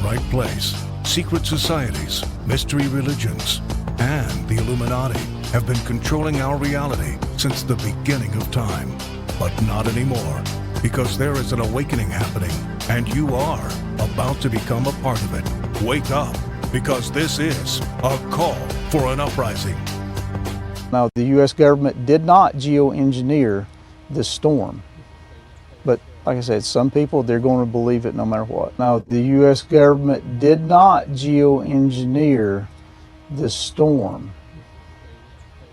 right place. Secret societies, mystery religions, and the Illuminati have been controlling our reality since the beginning of time. But not anymore, because there is an awakening happening, and you are about to become a part of it. Wake up, because this is a call for an uprising. Now, the U.S. government did not geoengineer this storm. But like I said, some people, they're going to believe it no matter what. Now, the U.S. government did not geoengineer this storm.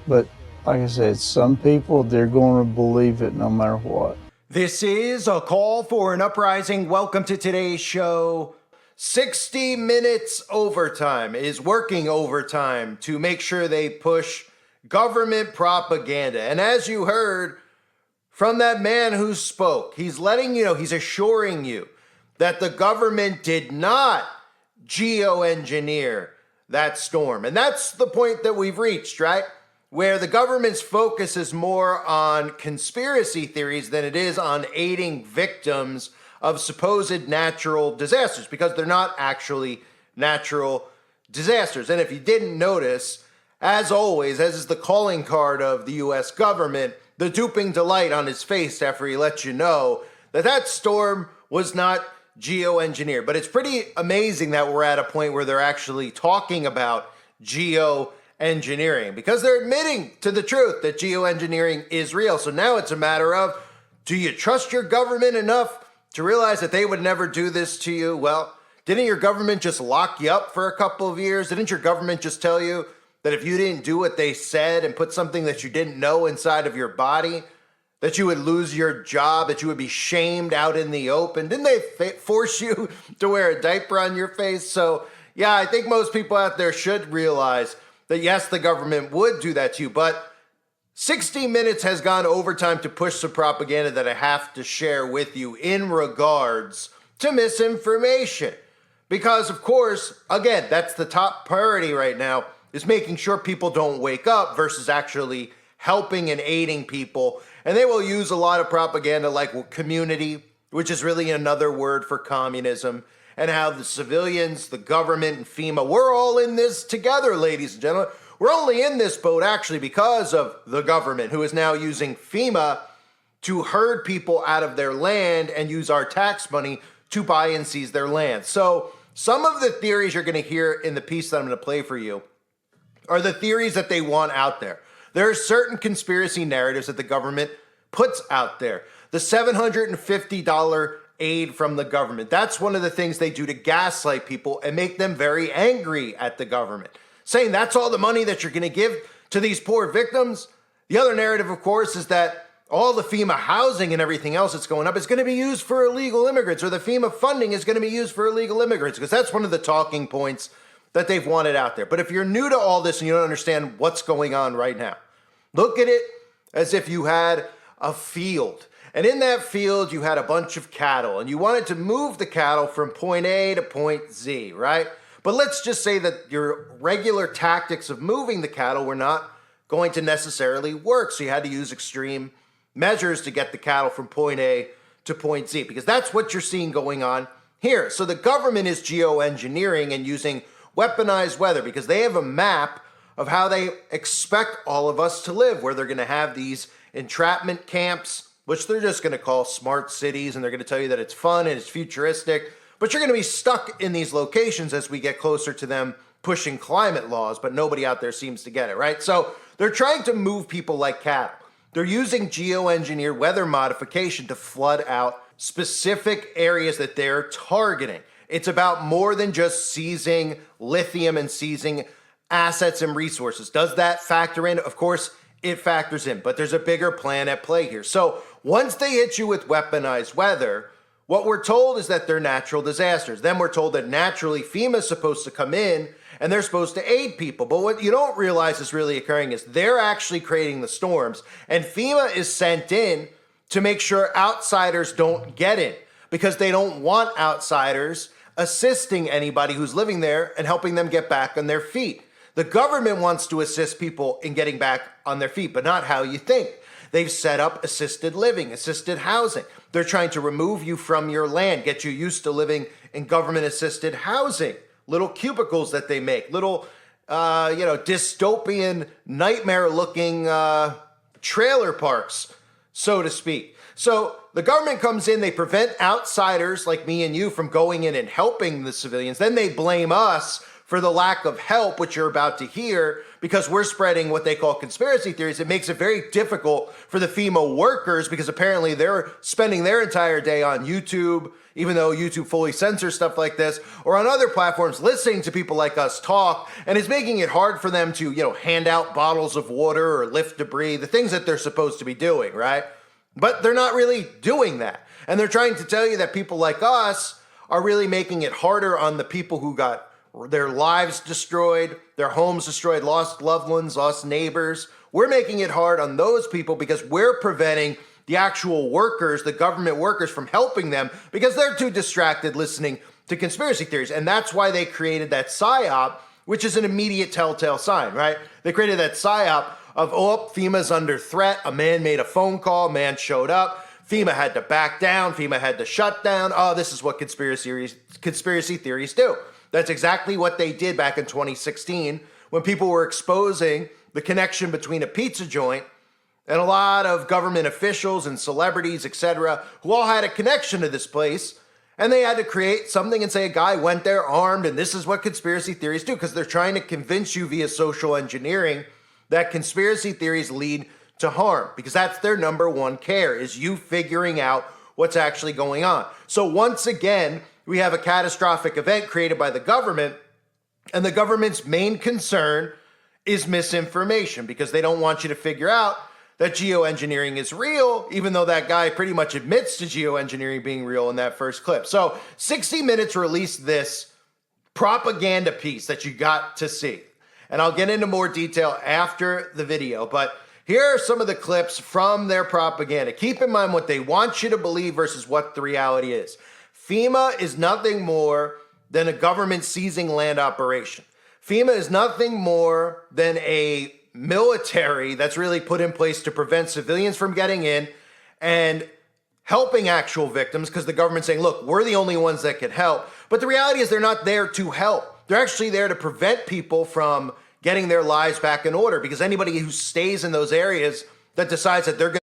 But like I said, some people, they're going to believe it no matter what. This is a call for an uprising. Welcome to today's show. 60 Minutes Overtime is working overtime to make sure they push government propaganda. And as you heard from that man who spoke, he's letting you know, he's assuring you that the government did not geoengineer that storm. And that's the point that we've reached, right? Where the government's focus is more on conspiracy theories than it is on aiding victims of supposed natural disasters, because they're not actually natural disasters. And if you didn't notice, as always, as is the calling card of the U.S. government, the duping delight on his face after he lets you know that that storm was not geoengineered. But it's pretty amazing that we're at a point where they're actually talking about geoengineering, because they're admitting to the truth that geoengineering is real. So now it's a matter of, do you trust your government enough to realize that they would never do this to you? Well, didn't your government just lock you up for a couple of years? Didn't your government just tell you that if you didn't do what they said and put something that you didn't know inside of your body, that you would lose your job, that you would be shamed out in the open? Didn't they force you to wear a diaper on your face? So yeah, I think most people out there should realize that yes, the government would do that to you, but 60 Minutes has gone overtime to push some propaganda that I have to share with you in regards to misinformation. Because of course, again, that's the top priority right now, is making sure people don't wake up versus actually helping and aiding people. And they will use a lot of propaganda like community, which is really another word for communism, and how the civilians, the government, and FEMA, we're all in this together, ladies and gentlemen. We're only in this boat actually because of the government, who is now using FEMA to herd people out of their land and use our tax money to buy and seize their land. So some of the theories you're going to hear in the piece that I'm going to play for you are the theories that they want out there. There are certain conspiracy narratives that the government puts out there. The $750 aid from the government. That's one of the things they do to gaslight people and make them very angry at the government, saying that's all the money that you're going to give to these poor victims. The other narrative, of course, is that all the FEMA housing and everything else that's going up is going to be used for illegal immigrants, or the FEMA funding is going to be used for illegal immigrants, because that's one of the talking points that they've wanted out there. But if you're new to all this and you don't understand what's going on right now, look at it as if you had a field. And in that field, you had a bunch of cattle, and you wanted to move the cattle from point A to point Z, right? But let's just say that your regular tactics of moving the cattle were not going to necessarily work. So you had to use extreme measures to get the cattle from point A to point Z, because that's what you're seeing going on here. So the government is geoengineering and using weaponized weather, because they have a map of how they expect all of us to live, where they're going to have these entrapment camps, which they're just going to call smart cities, and they're going to tell you that it's fun and it's futuristic, but you're going to be stuck in these locations as we get closer to them pushing climate laws, but nobody out there seems to get it, right? So they're trying to move people like cattle. They're using geoengineered weather modification to flood out specific areas that they're targeting. It's about more than just seizing lithium and seizing assets and resources. Does that factor in? Of course, it factors in, but there's a bigger plan at play here. So once they hit you with weaponized weather, what we're told is that they're natural disasters. Then we're told that naturally FEMA is supposed to come in and they're supposed to aid people. But what you don't realize is really occurring is they're actually creating the storms, and FEMA is sent in to make sure outsiders don't get in, because they don't want outsiders assisting anybody who's living there and helping them get back on their feet. The government wants to assist people in getting back on their feet, but not how you think. they've set up assisted living, assisted housing. They're trying to remove you from your land, get you used to living in government assisted housing, little cubicles that they make, little, dystopian, nightmare looking trailer parks, so to speak. So the government comes in, they prevent outsiders like me and you from going in and helping the civilians. Then they blame us for the lack of help, which you're about to hear, because we're spreading what they call conspiracy theories. It makes it very difficult for the FEMA workers because apparently they're spending their entire day on YouTube, even though YouTube fully censors stuff like this, or on other platforms listening to people like us talk, and it's making it hard for them to, hand out bottles of water or lift debris, the things that they're supposed to be doing, right? But they're not really doing that. And they're trying to tell you that people like us are really making it harder on the people who got their lives destroyed, their homes destroyed, lost loved ones, lost neighbors. We're making it hard on those people because we're preventing the actual workers, the government workers, from helping them because they're too distracted listening to conspiracy theories. And that's why they created that PSYOP, which is an immediate telltale sign, right? They created that PSYOP of, FEMA's under threat. A man made a phone call, man showed up. FEMA had to back down. FEMA had to shut down. Oh, this is what conspiracy theories do. That's exactly what they did back in 2016 when people were exposing the connection between a pizza joint and a lot of government officials and celebrities, etc., who all had a connection to this place. And they had to create something and say a guy went there armed, and this is what conspiracy theories do, because they're trying to convince you via social engineering that conspiracy theories lead to harm, because that's their number one care, is you figuring out what's actually going on. So once again, we have a catastrophic event created by the government, and the government's main concern is misinformation, because they don't want you to figure out that geoengineering is real, even though that guy pretty much admits to geoengineering being real in that first clip. So 60 Minutes released this propaganda piece that you got to see. And I'll get into more detail after the video, but here are some of the clips from their propaganda. Keep in mind what they want you to believe versus what the reality is. FEMA is nothing more than a government seizing land operation. FEMA is nothing more than a military that's really put in place to prevent civilians from getting in and helping actual victims, because the government's saying, look, we're the only ones that can help. But the reality is they're not there to help. They're actually there to prevent people from getting their lives back in order, because anybody who stays in those areas that decides that they're going to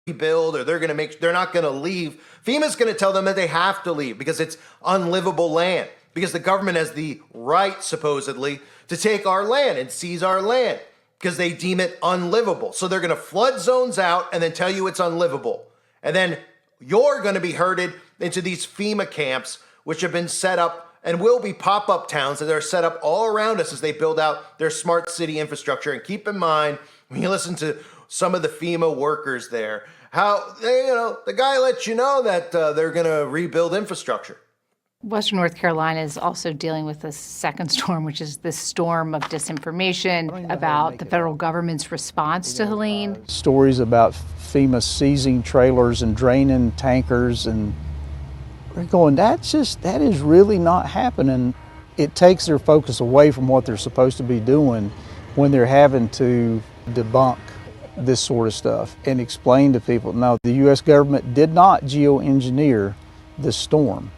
rebuild, or they're not going to leave, FEMA's going to tell them that they have to leave because it's unlivable land, because the government has the right, supposedly, to take our land and seize our land because they deem it unlivable. So they're going to flood zones out and then tell you it's unlivable. And then you're going to be herded into these FEMA camps, which have been set up and will be pop-up towns that are set up all around us as they build out their smart city infrastructure. And keep in mind, when you listen to some of the FEMA workers there, how the guy lets you know that they're going to rebuild infrastructure. Western North Carolina is also dealing with this second storm, which is this storm of disinformation about the federal government's response to Helene. Stories about FEMA seizing trailers and draining tankers, and we're going, that is really not happening. It takes their focus away from what they're supposed to be doing when they're having to debunk this sort of stuff and explain to people, no, the U.S. government did not geoengineer this storm.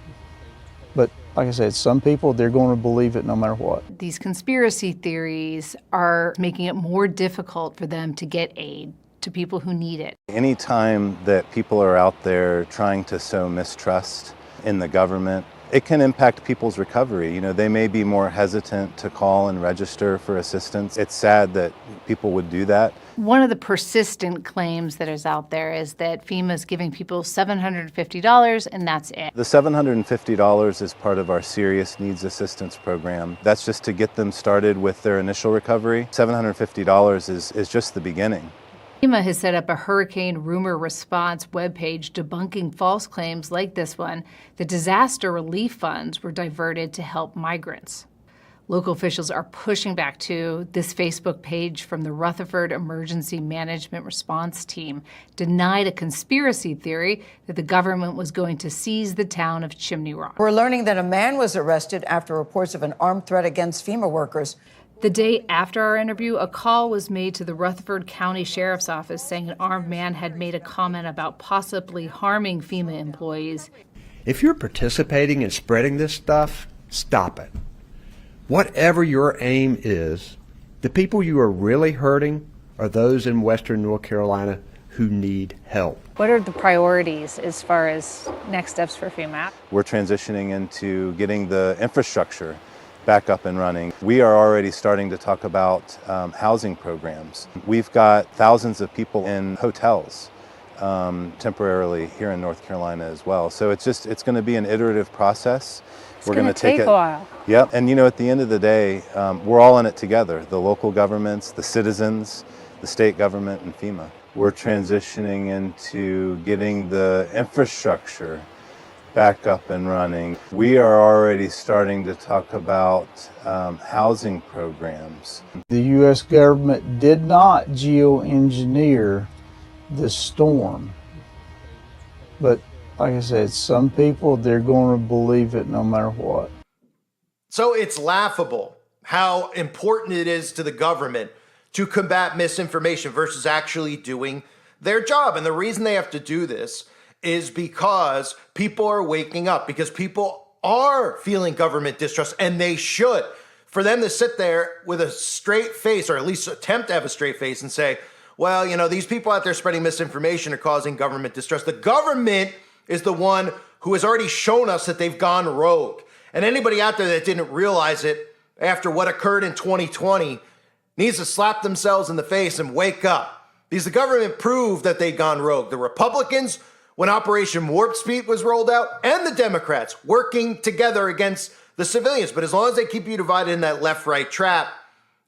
But like I said, some people, they're going to believe it no matter what. These conspiracy theories are making it more difficult for them to get aid to people who need it. Anytime that people are out there trying to sow mistrust in the government, it can impact people's recovery. They may be more hesitant to call and register for assistance. It's sad that people would do that. One of the persistent claims that is out there is that FEMA is giving people $750 and that's it. The $750 is part of our Serious Needs Assistance Program. That's just to get them started with their initial recovery. $750 is just the beginning. FEMA has set up a hurricane rumor response webpage debunking false claims like this one. The disaster relief funds were diverted to help migrants. Local officials are pushing back to this Facebook page from the Rutherford Emergency Management Response Team denied a conspiracy theory that the government was going to seize the town of Chimney Rock. We're learning that a man was arrested after reports of an armed threat against FEMA workers. The day after our interview, a call was made to the Rutherford County Sheriff's Office saying an armed man had made a comment about possibly harming FEMA employees. If you're participating in spreading this stuff, stop it. Whatever your aim is, the people you are really hurting are those in Western North Carolina who need help. What are the priorities as far as next steps for FEMA? We're transitioning into getting the infrastructure back up and running. We are already starting to talk about housing programs. We've got thousands of people in hotels temporarily here in North Carolina as well. So it's going to be an iterative process. We're going to take a while. Yep, and at the end of the day, we're all in it together. The local governments, the citizens, the state government, and FEMA. We're transitioning into getting the infrastructure back up and running. We are already starting to talk about housing programs. The U.S. government did not geoengineer the storm, but like I said, some people, they're going to believe it no matter what. So it's laughable how important it is to the government to combat misinformation versus actually doing their job. And the reason they have to do this is because people are waking up, because people are feeling government distrust, and they should. For them to sit there with a straight face, or at least attempt to have a straight face, and say, well, these people out there spreading misinformation are causing government distrust. The government is the one who has already shown us that they've gone rogue. And anybody out there that didn't realize it after what occurred in 2020 needs to slap themselves in the face and wake up. Because the government proved that they'd gone rogue. The Republicans, when Operation Warp Speed was rolled out, and the Democrats working together against the civilians. But as long as they keep you divided in that left-right trap,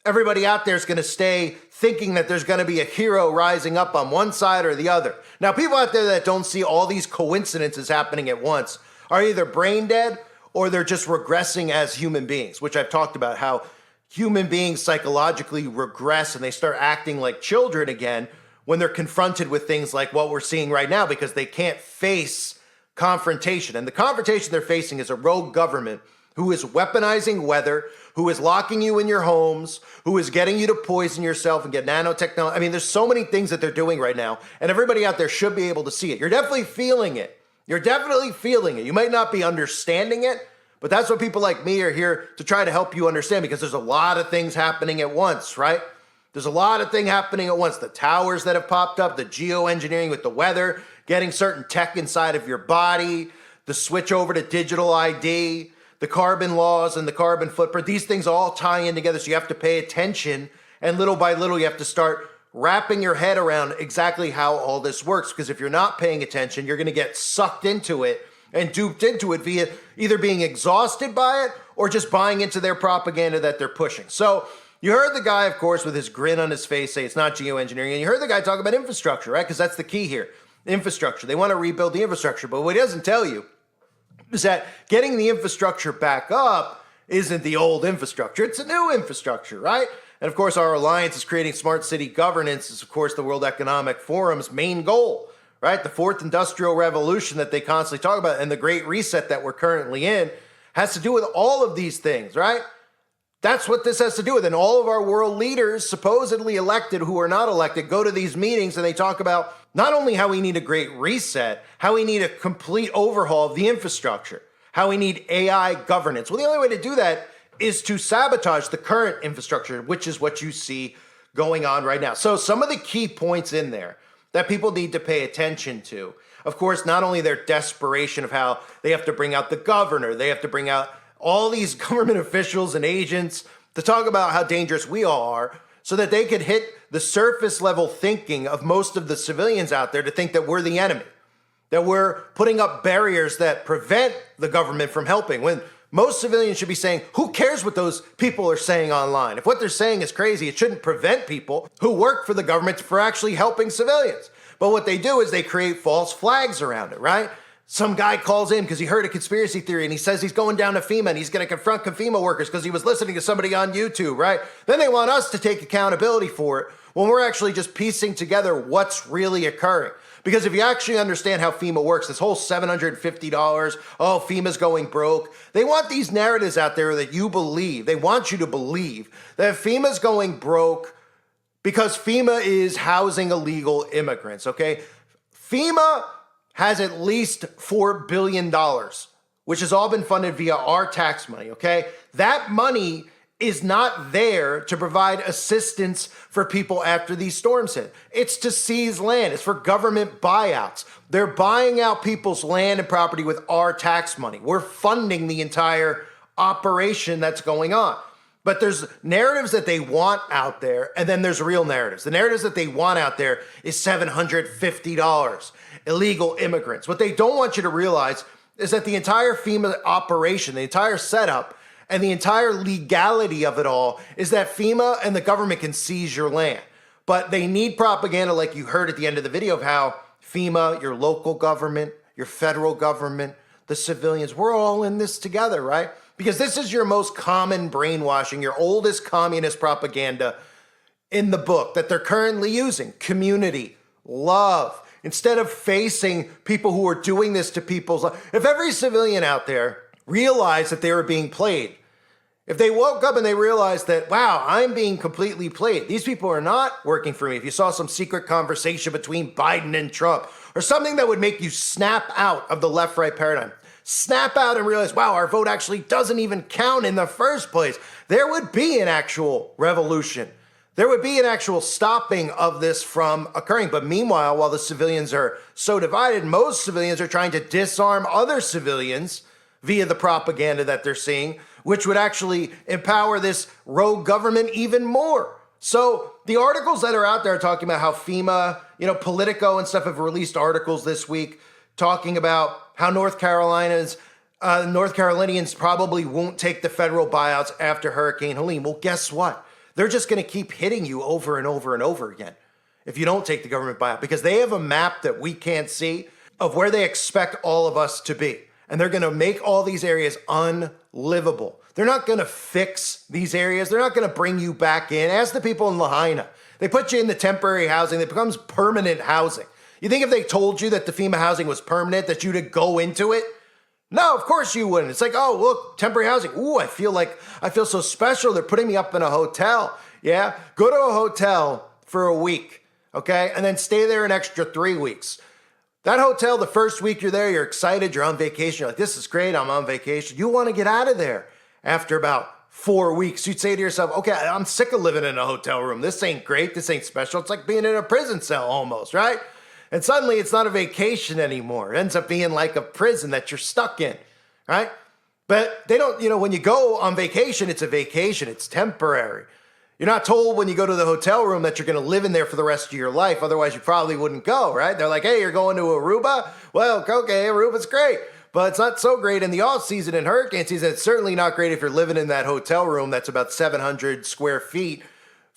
everybody out there is going to stay thinking that there's going to be a hero rising up on one side or the other. Now, people out there that don't see all these coincidences happening at once are either brain dead or they're just regressing as human beings, which I've talked about, how human beings psychologically regress and they start acting like children again when they're confronted with things like what we're seeing right now, because they can't face confrontation. And the confrontation they're facing is a rogue government who is weaponizing weather, who is locking you in your homes, who is getting you to poison yourself and get nanotechnology. I mean, there's so many things that they're doing right now, and everybody out there should be able to see it. You're definitely feeling it. You're definitely feeling it. You might not be understanding it, but that's what people like me are here to try to help you understand, because there's a lot of things happening at once, right? There's a lot of things happening at once. The towers that have popped up, the geoengineering with the weather, getting certain tech inside of your body, the switch over to digital ID, the carbon laws and the carbon footprint. These things all tie in together, so you have to pay attention, and little by little you have to start wrapping your head around exactly how all this works, because if you're not paying attention, you're going to get sucked into it and duped into it via either being exhausted by it or just buying into their propaganda that they're pushing. So you heard the guy, of course, with his grin on his face say it's not geoengineering, and you heard the guy talk about infrastructure, right? Because that's the key here. Infrastructure. They want to rebuild the infrastructure, but what he doesn't tell you is that getting the infrastructure back up isn't the old infrastructure. It's a new infrastructure, right? And of course, our alliance is creating smart city governance is, of course, the World Economic Forum's main goal, right? The fourth industrial revolution that they constantly talk about and the great reset that we're currently in has to do with all of these things, right? That's what this has to do with. And all of our world leaders, supposedly elected, who are not elected, go to these meetings and they talk about not only how we need a great reset, how we need a complete overhaul of the infrastructure, how we need AI governance. Well, the only way to do that is to sabotage the current infrastructure, which is what you see going on right now. So some of the key points in there that people need to pay attention to, of course, not only their desperation of how they have to bring out the governor, they have to bring out all these government officials and agents to talk about how dangerous we all are, so that they could hit the surface level thinking of most of the civilians out there to think that we're the enemy, that we're putting up barriers that prevent the government from helping, when most civilians should be saying, who cares what those people are saying online? If what they're saying is crazy, it shouldn't prevent people who work for the government from actually helping civilians. But what they do is they create false flags around it, right? Some guy calls in because he heard a conspiracy theory and he says he's going down to FEMA and he's going to confront FEMA workers because he was listening to somebody on YouTube, right? Then they want us to take accountability for it when we're actually just piecing together what's really occurring. Because if you actually understand how FEMA works, this whole $750, oh, FEMA's going broke. They want these narratives out there that you believe. They want you to believe that FEMA's going broke because FEMA is housing illegal immigrants, okay? FEMA has at least $4 billion, which has all been funded via our tax money, okay? That money is not there to provide assistance for people after these storms hit. It's to seize land. It's for government buyouts. They're buying out people's land and property with our tax money. We're funding the entire operation that's going on. But there's narratives that they want out there, and then there's real narratives. The narratives that they want out there is $750, illegal immigrants. What they don't want you to realize is that the entire FEMA operation, the entire setup, and the entire legality of it all is that FEMA and the government can seize your land. But they need propaganda like you heard at the end of the video of how FEMA, your local government, your federal government, the civilians, we're all in this together, right? Because this is your most common brainwashing, your oldest communist propaganda in the book that they're currently using. Community, love. Instead of facing people who are doing this to people's lives. If every civilian out there realized that they were being played, if they woke up and they realized that, wow, I'm being completely played. These people are not working for me. If you saw some secret conversation between Biden and Trump or something that would make you snap out of the left-right paradigm, snap out and realize, wow, our vote actually doesn't even count in the first place, there would be an actual revolution. There would be an actual stopping of this from occurring. But meanwhile, while the civilians are so divided, most civilians are trying to disarm other civilians via the propaganda that they're seeing, which would actually empower this rogue government even more. So the articles that are out there are talking about how FEMA, Politico and stuff have released articles this week talking about how North Carolinians probably won't take the federal buyouts after Hurricane Helene. Well, guess what? They're just going to keep hitting you over and over and over again if you don't take the government buyout, because they have a map that we can't see of where they expect all of us to be. And they're going to make all these areas unlivable. They're not going to fix these areas. They're not going to bring you back in. Ask the people in Lahaina. They put you in the temporary housing. It becomes permanent housing. You think if they told you that the FEMA housing was permanent, that you'd go into it? No, of course you wouldn't. It's like, oh, look, temporary housing. Ooh, I feel so special. They're putting me up in a hotel. Yeah, go to a hotel for a week, okay? And then stay there an extra 3 weeks. That hotel, the first week you're there, you're excited, you're on vacation. You're like, this is great, I'm on vacation. You want to get out of there after about 4 weeks. You'd say to yourself, okay, I'm sick of living in a hotel room. This ain't great, this ain't special. It's like being in a prison cell almost, right? And suddenly it's not a vacation anymore. It ends up being like a prison that you're stuck in, right? But they don't, when you go on vacation, it's a vacation. It's temporary. You're not told when you go to the hotel room that you're going to live in there for the rest of your life. Otherwise, you probably wouldn't go, right? They're like, hey, you're going to Aruba? Well, okay, Aruba's great. But it's not so great in the off season and hurricane season. It's certainly not great if you're living in that hotel room that's about 700 square feet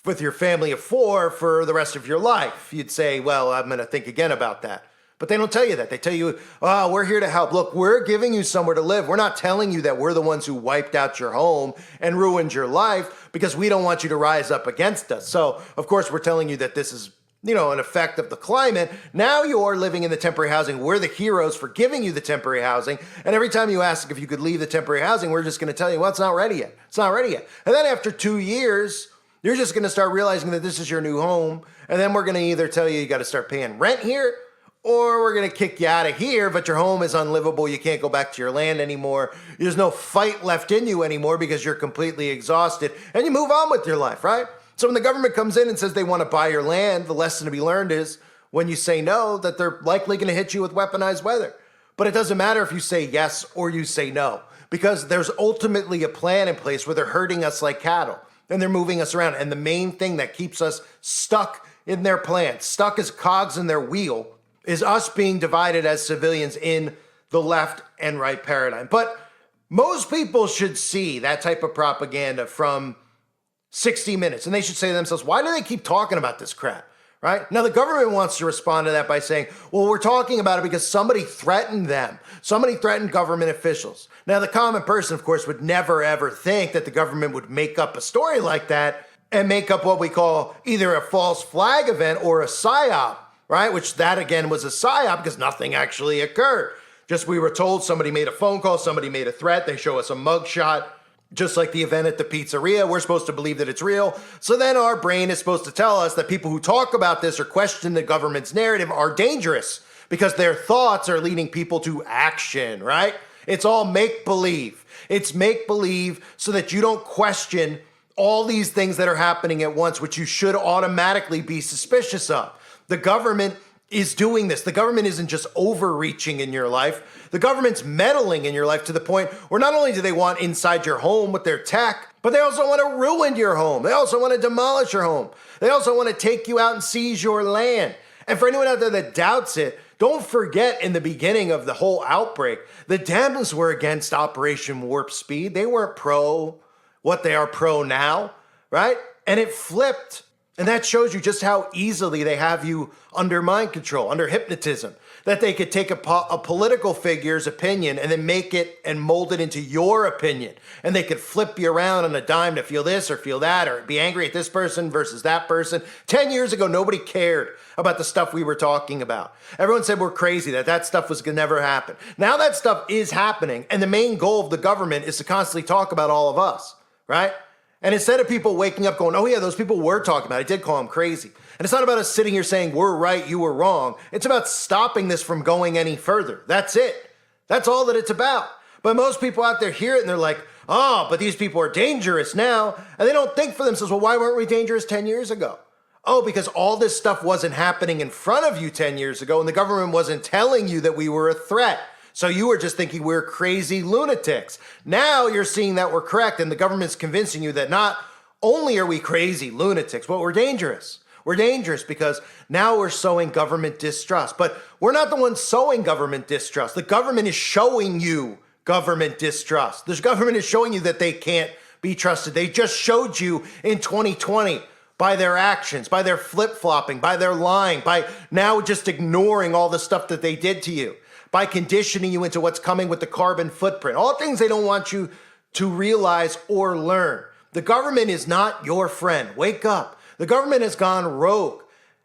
with your family of 4 for the rest of your life. You'd say, well, I'm going to think again about that. But they don't tell you that. They tell you, oh, we're here to help. Look, we're giving you somewhere to live. We're not telling you that we're the ones who wiped out your home and ruined your life because we don't want you to rise up against us. So, of course, we're telling you that this is, an effect of the climate. Now you're living in the temporary housing. We're the heroes for giving you the temporary housing. And every time you ask if you could leave the temporary housing, we're just going to tell you, well, it's not ready yet. It's not ready yet. And then after 2 years, you're just going to start realizing that this is your new home. And then we're going to either tell you got to start paying rent here, or we're going to kick you out of here, but your home is unlivable. You can't go back to your land anymore. There's no fight left in you anymore because you're completely exhausted. And you move on with your life, right? So when the government comes in and says they want to buy your land, the lesson to be learned is when you say no, that they're likely going to hit you with weaponized weather. But it doesn't matter if you say yes or you say no, because there's ultimately a plan in place where they're herding us like cattle and they're moving us around. And the main thing that keeps us stuck in their plan, stuck as cogs in their wheel, is us being divided as civilians in the left and right paradigm. But most people should see that type of propaganda from 60 Minutes, and they should say to themselves, why do they keep talking about this crap, right? Now, the government wants to respond to that by saying, well, we're talking about it because somebody threatened them. Somebody threatened government officials. Now, the common person, of course, would never, ever think that the government would make up a story like that and make up what we call either a false flag event or a psyop, right? Which that, again, was a psyop because nothing actually occurred. Just we were told somebody made a phone call, somebody made a threat, they show us a mugshot. Just like the event at the pizzeria, we're supposed to believe that it's real. So then our brain is supposed to tell us that people who talk about this or question the government's narrative are dangerous because their thoughts are leading people to action, right? It's all make-believe. It's make-believe so that you don't question all these things that are happening at once, which you should automatically be suspicious of. The government is doing this. The government isn't just overreaching in your life. The government's meddling in your life to the point where not only do they want inside your home with their tech, but they also want to ruin your home. They also want to demolish your home. They also want to take you out and seize your land. And for anyone out there that doubts it, don't forget in the beginning of the whole outbreak, the Dems were against Operation Warp Speed. They weren't pro what they are pro now, right? And it flipped. And that shows you just how easily they have you under mind control, under hypnotism, that they could take a political figure's opinion and then make it and mold it into your opinion. And they could flip you around on a dime to feel this or feel that or be angry at this person versus that person. 10 years ago, nobody cared about the stuff we were talking about. Everyone said we're crazy, that stuff was gonna never happen. Now that stuff is happening, and the main goal of the government is to constantly talk about all of us, right? And instead of people waking up going, oh yeah, those people were talking about it, I did call them crazy. And it's not about us sitting here saying, we're right, you were wrong. It's about stopping this from going any further. That's it. That's all that it's about. But most people out there hear it and they're like, oh, but these people are dangerous now. And they don't think for themselves, well, why weren't we dangerous 10 years ago? Oh, because all this stuff wasn't happening in front of you 10 years ago and the government wasn't telling you that we were a threat. So you were just thinking we're crazy lunatics. Now you're seeing that we're correct and the government's convincing you that not only are we crazy lunatics, but we're dangerous. We're dangerous because now we're sowing government distrust. But we're not the ones sowing government distrust. The government is showing you government distrust. The government is showing you that they can't be trusted. They just showed you in 2020 by their actions, by their flip-flopping, by their lying, by now just ignoring all the stuff that they did to you, by conditioning you into what's coming with the carbon footprint. All things they don't want you to realize or learn. The government is not your friend. Wake up. The government has gone rogue.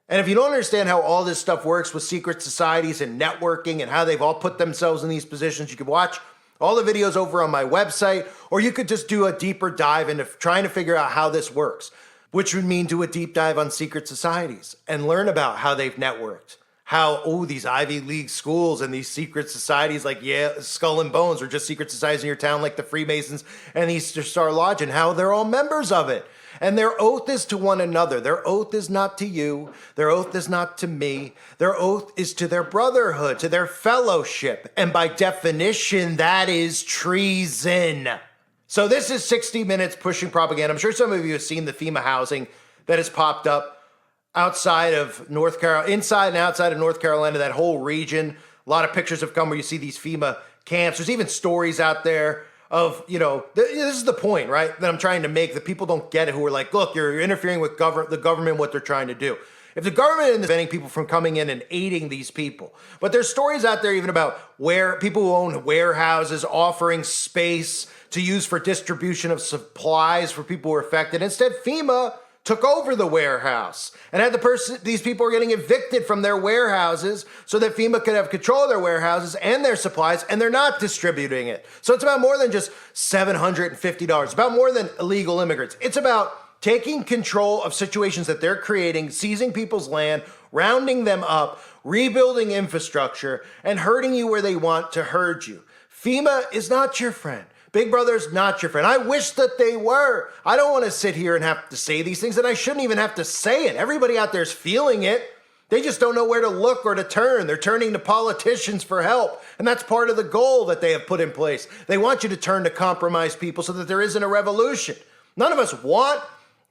And if you don't understand how all this stuff works with secret societies and networking and how they've all put themselves in these positions, you can watch all the videos over on my website, or you could just do a deeper dive into trying to figure out how this works, which would mean do a deep dive on secret societies and learn about how they've networked. How, these Ivy League schools and these secret societies like Skull and Bones, or just secret societies in your town like the Freemasons and Easter Star Lodge, and how they're all members of it. And their oath is to one another. Their oath is not to you. Their oath is not to me. Their oath is to their brotherhood, to their fellowship. And by definition, that is treason. So this is 60 Minutes pushing propaganda. I'm sure some of you have seen the FEMA housing that has popped up outside of North Carolina, inside and outside of North Carolina, that whole region. A lot of pictures have come where you see these FEMA camps. There's even stories out there of, this is the point, right, that I'm trying to make, that people don't get it, who are like, look, you're interfering with the government, what they're trying to do. If the government is preventing people from coming in and aiding these people, but there's stories out there even about where people who own warehouses offering space to use for distribution of supplies for people who are affected. Instead, FEMA took over the warehouse and had these people are getting evicted from their warehouses so that FEMA could have control of their warehouses and their supplies, and they're not distributing it. So it's about more than just $750. It's about more than illegal immigrants. It's about taking control of situations that they're creating, seizing people's land, rounding them up, rebuilding infrastructure, and hurting you where they want to hurt you. FEMA is not your friend. Big Brother's not your friend. I wish that they were. I don't want to sit here and have to say these things, and I shouldn't even have to say it. Everybody out there is feeling it. They just don't know where to look or to turn. They're turning to politicians for help, and that's part of the goal that they have put in place. They want you to turn to compromised people so that there isn't a revolution. None of us want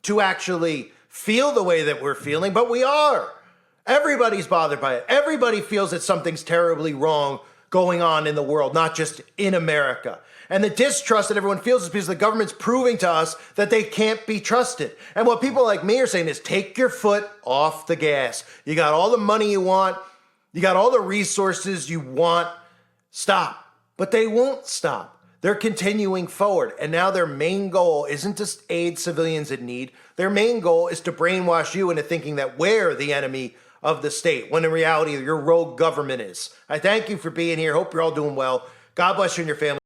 to actually feel the way that we're feeling, but we are. Everybody's bothered by it. Everybody feels that something's terribly wrong going on in the world, not just in America. And the distrust that everyone feels is because the government's proving to us that they can't be trusted. And what people like me are saying is take your foot off the gas. You got all the money you want. You got all the resources you want. Stop. But they won't stop. They're continuing forward. And now their main goal isn't to aid civilians in need. Their main goal is to brainwash you into thinking that we're the enemy of the state, when in reality, your rogue government is. I thank you for being here. Hope you're all doing well. God bless you and your family.